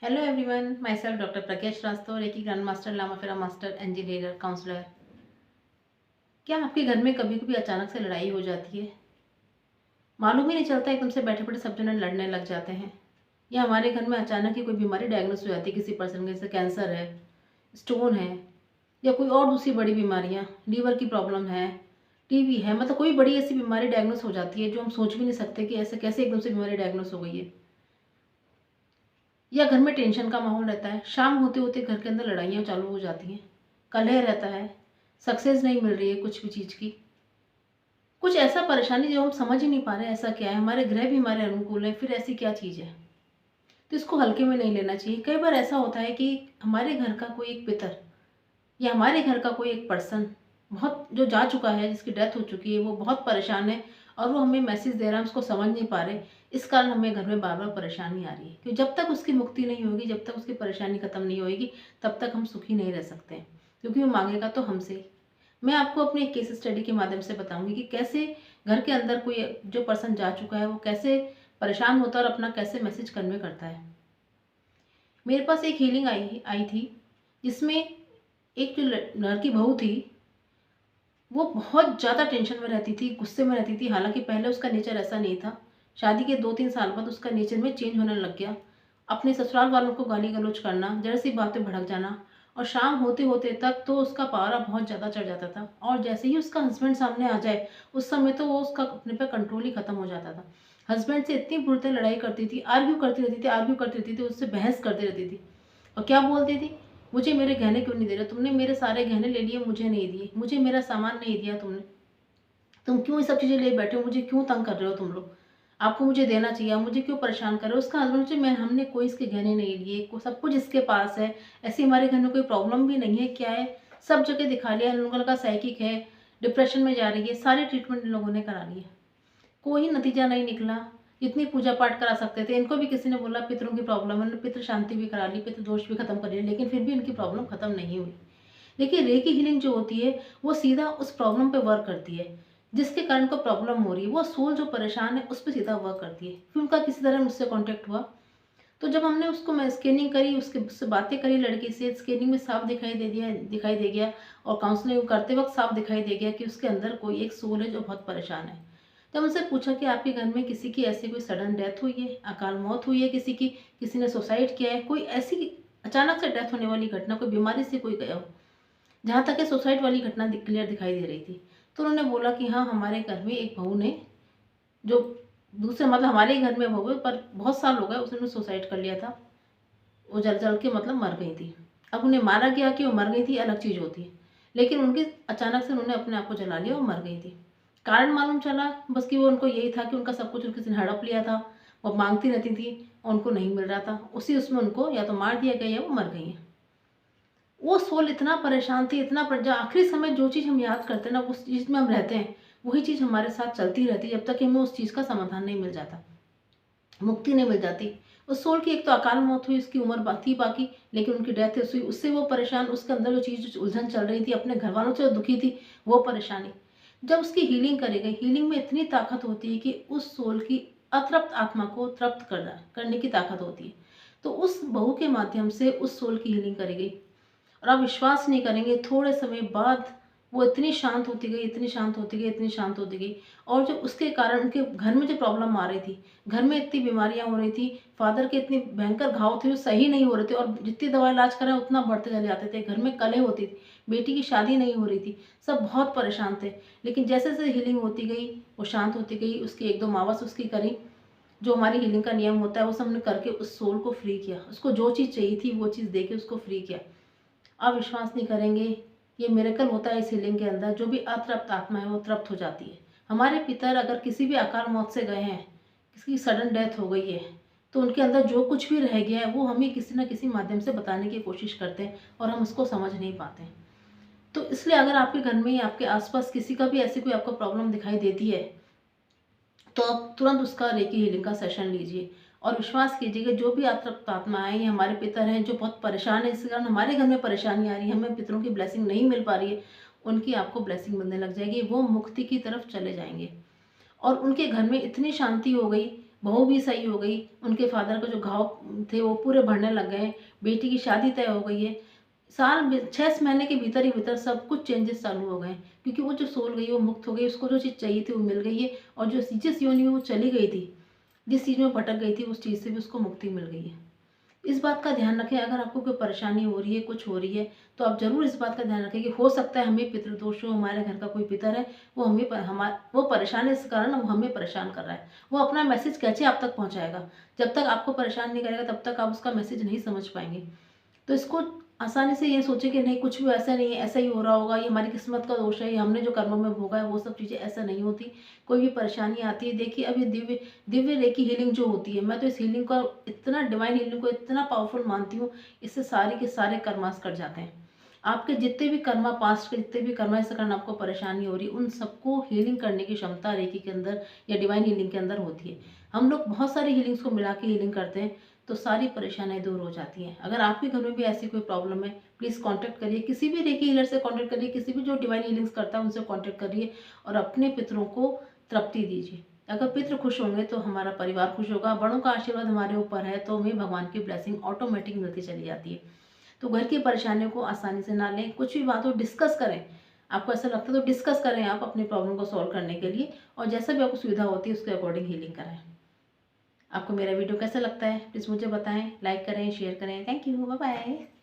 Hello everyone, myself doctor Pragya Srivastava, reiki grand master, Lama Fera master, engineer, counsellor. क्या आपके घर में कभी कभी अचानक से लड़ाई हो जाती है? मालूम ही नहीं चलता, एकदम से बैठे बैठे सब जने लड़ने लग जाते हैं। या हमारे घर में अचानक ही कोई बीमारी डायग्नोस हो जाती है किसी पर्सन के, जैसे कैंसर है, स्टोन है, या कोई और दूसरी बड़ी बीमारियाँ, लीवर की प्रॉब्लम है, टीबी है, मतलब कोई बड़ी ऐसी बीमारी डायग्नोस हो जाती है जो हम सोच भी नहीं सकते कि ऐसे कैसे एकदम से बीमारी डायग्नोस हो गई है। या घर में टेंशन का माहौल रहता है, शाम होते होते घर के अंदर लड़ाइयाँ चालू हो जाती हैं, कलह रहता है, सक्सेस नहीं मिल रही है कुछ भी चीज़ की, कुछ ऐसा परेशानी जो हम समझ ही नहीं पा रहे हैं ऐसा क्या है, हमारे ग्रह भी हमारे अनुकूल है, फिर ऐसी क्या चीज़ है। तो इसको हल्के में नहीं लेना चाहिए। कई बार ऐसा होता है कि हमारे घर का कोई एक पितर या हमारे घर का कोई एक पर्सन बहुत जो जा चुका है, जिसकी डेथ हो चुकी है, वो बहुत परेशान है और वो हमें मैसेज दे रहा है, उसको समझ नहीं पा रहे। इस कारण हमें घर में बार बार परेशानी आ रही है, क्योंकि जब तक उसकी मुक्ति नहीं होगी, जब तक उसकी परेशानी खत्म नहीं होगी, तब तक हम सुखी नहीं रह सकते हैं, क्योंकि वो मांगेगा तो हमसे ही। मैं आपको अपने एक केस स्टडी के माध्यम से बताऊंगी कि कैसे घर के अंदर कोई जो पर्सन जा चुका है वो कैसे परेशान होता है और अपना कैसे मैसेज कन्वे करता है। मेरे पास एक हीलिंग आई आई थी, जिसमें एक जो घर की बहू थी, वो बहुत ज़्यादा टेंशन में रहती थी, गुस्से में रहती थी। हालांकि पहले उसका नेचर ऐसा नहीं था। शादी के 2-3 साल बाद उसका नेचर में चेंज होने लग गया। अपने ससुराल वालों को गाली गलौज करना, जरा सी बात पे भड़क जाना, और शाम होते होते तक तो उसका पारा बहुत ज़्यादा चढ़ जाता था। और जैसे ही उसका हस्बैंड सामने आ जाए, उस समय तो वो उसका अपने पे कंट्रोल ही खत्म हो जाता था। हस्बैंड से इतनी बुरी तरह लड़ाई करती थी, आर्ग्यू करती रहती थी, उससे बहस करती रहती थी। और क्या बोलती थी, मुझे मेरे गहने क्यों नहीं दे रहे, तुमने मेरे सारे गहने ले लिए, मुझे नहीं दिए, मुझे मेरा सामान नहीं दिया तुमने, तुम क्यों ये सब चीज़ें ले बैठे हो, मुझे क्यों तंग कर रहे हो तुम लोग, आपको मुझे देना चाहिए, आप मुझे क्यों परेशान कर रहे हो। उसका हस्बैंड से, मैं हमने कोई इसके गहने नहीं लिए, सब कुछ इसके पास है, ऐसी हमारे घर में कोई प्रॉब्लम भी नहीं है, क्या है, सब जगह दिखा लिया, इन लोगों का साइकिक है, डिप्रेशन में जा रही है, सारे ट्रीटमेंट इन लोगों ने करा लिए, कोई नतीजा नहीं निकला। इतनी पूजा पाठ करा सकते थे, इनको भी किसी ने बोला पितरों की प्रॉब्लम है, उन्होंने पितृ शांति भी करा ली, पितृ दोष भी खत्म कर लिया, लेकिन फिर भी इनकी प्रॉब्लम खत्म नहीं हुई। देखिए, रेकी हीलिंग जो होती है वो सीधा उस प्रॉब्लम पे वर्क करती है, जिसके कारण को प्रॉब्लम हो रही है, वो सोल जो परेशान है उस पर सीधा वर्क करती है। फिर उनका किसी तरह मुझसे कांटेक्ट हुआ, तो जब हमने उसको मैं स्कैनिंग करी, उसके उससे बातें करी, लड़की से स्कैनिंग में साफ दिखाई दे गया, और काउंसलिंग करते वक्त साफ दिखाई दे गया कि उसके अंदर कोई एक सोल है जो बहुत परेशान है। जब उनसे पूछा कि आपके घर में किसी की ऐसी कोई सडन डेथ हुई है, अकाल मौत हुई है किसी की, किसी ने सुसाइड किया है, कोई ऐसी अचानक से डेथ होने वाली घटना, कोई बीमारी से कोई गया हो, जहाँ तक कि सुसाइड वाली घटना क्लियर दिखाई दे रही थी, तो उन्होंने बोला कि हाँ, हमारे घर में एक बहू ने, जो दूसरे मतलब हमारे ही घर में बहू है, पर बहुत साल हो गए उसने सुसाइड कर लिया था, वो जल जल के मतलब मर गई थी। अब उन्हें मारा गया कि वो मर गई थी अलग चीज़ होती है, लेकिन उनकी अचानक से उन्होंने अपने आप को जला लिया और मर गई थी। कारण मालूम चला बस कि वो, उनको यही था कि उनका सब कुछ किसी ने हड़प लिया था, वो मांगती रहती थी और उनको नहीं मिल रहा था, उसी उसमें उनको या तो मार दिया गया या वो मर गई हैं। वो सोल इतना परेशान थी, इतना जो आखिरी समय जो चीज़ हम याद करते हैं ना, उस चीज़ में हम रहते हैं, वही चीज़ हमारे साथ चलती रहती है, जब तक कि हमें उस चीज़ का समाधान नहीं मिल जाता, मुक्ति नहीं मिल जाती। उस सोल की एक तो अकाल मौत हुई, उसकी उम्र थी बाकी, लेकिन उनकी डेथ हुई, उससे वो परेशान, उसके अंदर जो चीज़ जो उलझन चल रही थी, अपने घर वालों से दुखी थी, वो परेशानी। जब उसकी हीलिंग करी गई, हीलिंग में इतनी ताकत होती है कि उस सोल की अतृप्त आत्मा को तृप्त करने की ताकत होती है। तो उस बहू के माध्यम से उस सोल की हीलिंग करी गई, और आप विश्वास नहीं करेंगे, थोड़े समय बाद वो इतनी शांत होती गई, इतनी शांत होती गई, इतनी शांत होती गई। और जो उसके कारण उनके घर में जो प्रॉब्लम आ रही थी, घर में इतनी बीमारियां हो रही थी, फादर के इतने भयंकर घाव थे जो सही नहीं हो रहे थे, और जितनी दवा इलाज कराएं उतना बढ़ते चले जाते थे, घर में कलह होती थी, बेटी की शादी नहीं हो रही थी, सब बहुत परेशान थे। लेकिन जैसे जैसे हीलिंग होती गई, वो शांत होती गई, उसकी 1-2 मावस उसकी करी, जो हमारी हीलिंग का नियम होता है वो सब हमने करके उस सोल को फ्री किया, उसको जो चीज़ चाहिए थी वो चीज़ दे के उसको फ्री किया। आप विश्वास नहीं करेंगे, ये मिरेकल होता है इस हीलिंग के अंदर, जो भी अतृप्त आत्मा है वो तृप्त हो जाती है। हमारे पितर अगर किसी भी अकाल मौत से गए हैं, किसी की सडन डेथ हो गई है, तो उनके अंदर जो कुछ भी रह गया है वो हमें किसी न किसी माध्यम से बताने की कोशिश करते हैं, और हम उसको समझ नहीं पाते। तो इसलिए अगर आपके घर में या आपके आसपास किसी का भी ऐसी कोई आपको प्रॉब्लम दिखाई देती है, तो आप तुरंत उसका रेकी हीलिंग का सेशन लीजिए, और विश्वास कीजिएगा, जो भी अतृप्त आत्मा है, ये हमारे पितर हैं जो बहुत परेशान है, इसके कारण हमारे घर में परेशानी आ रही है, हमें पितरों की ब्लेसिंग नहीं मिल पा रही है, उनकी आपको ब्लेसिंग मिलने लग जाएगी, वो मुक्ति की तरफ चले जाएंगे। और उनके घर में इतनी शांति हो गई, बहू भी सही हो गई, उनके फादर का जो घाव थे वो पूरे भरने लग गए, बेटी की शादी तय हो गई है। साल 6 महीने के भीतर ही भीतर सब कुछ चेंजेस चालू हो गए हैं, क्योंकि वो जो सोल गई वो मुक्त हो गई, उसको जो चीज़ चाहिए थी वो मिल गई है, और जो जिस योनि में वो चली गई थी, जिस चीज़ में भटक गई थी, उस चीज़ से भी उसको मुक्ति मिल गई है। इस बात का ध्यान रखें, अगर आपको कोई परेशानी हो रही है, कुछ हो रही है, तो आप ज़रूर इस बात का ध्यान रखें कि हो सकता है हमें पितृदोष हो, हमारे घर का कोई पितर है, वो हमें वो परेशान है, इस कारण वो हमें परेशान कर रहा है। वो अपना मैसेज कैसे आप तक पहुँचाएगा? जब तक आपको परेशान नहीं करेगा तब तक आप उसका मैसेज नहीं समझ पाएँगे। तो इसको आसानी से ये सोचें कि नहीं, कुछ भी ऐसा नहीं है, ऐसा ही हो रहा होगा, ये हमारी किस्मत का दोष है, ये हमने जो कर्मों में भोगा है वो सब चीज़ें, ऐसा नहीं होती। कोई भी परेशानी आती है, देखिए अब ये दिव्य दिव्य रेकी हीलिंग जो होती है, मैं तो इस हीलिंग का इतना, डिवाइन हीलिंग को इतना पावरफुल मानती हूँ, इससे सारे के सारे कर्मास कट जाते हैं। आपके जितने भी कर्मा, पास्ट के जितने भी कर्मा, इस कारण आपको परेशानी हो रही है, उन सबको हीलिंग करने की क्षमता रेकी के अंदर या डिवाइन हीलिंग के अंदर होती है। हम लोग बहुत सारी हीलिंग्स को मिला के हीलिंग करते हैं, तो सारी परेशानियाँ दूर हो जाती हैं। अगर आपके घर में भी ऐसी कोई प्रॉब्लम है, प्लीज़ कॉन्टैक्ट करिए, किसी भी रेकी हीलर से कॉन्टैक्ट करिए, किसी भी जो डिवाइन हीलिंग्स करता है उनसे कॉन्टैक्ट करिए, और अपने पितरों को तृप्ति दीजिए। अगर पितृ खुश होंगे तो हमारा परिवार खुश होगा, बड़ों का आशीर्वाद हमारे ऊपर है तो हमें भगवान की ब्लेसिंग ऑटोमेटिक मिलती चली जाती है। तो घर की परेशानियों को आसानी से ना लें, कुछ भी बात हो डिस्कस करें। आपको ऐसा लगता है तो डिस्कस करें आप अपनी प्रॉब्लम को सॉल्व करने के लिए, और जैसा भी आपको सुविधा होती है उसके अकॉर्डिंग हीलिंग कराएँ। आपको मेरा वीडियो कैसा लगता है प्लीज़ मुझे बताएं, लाइक करें, शेयर करें। Thank you, bye bye.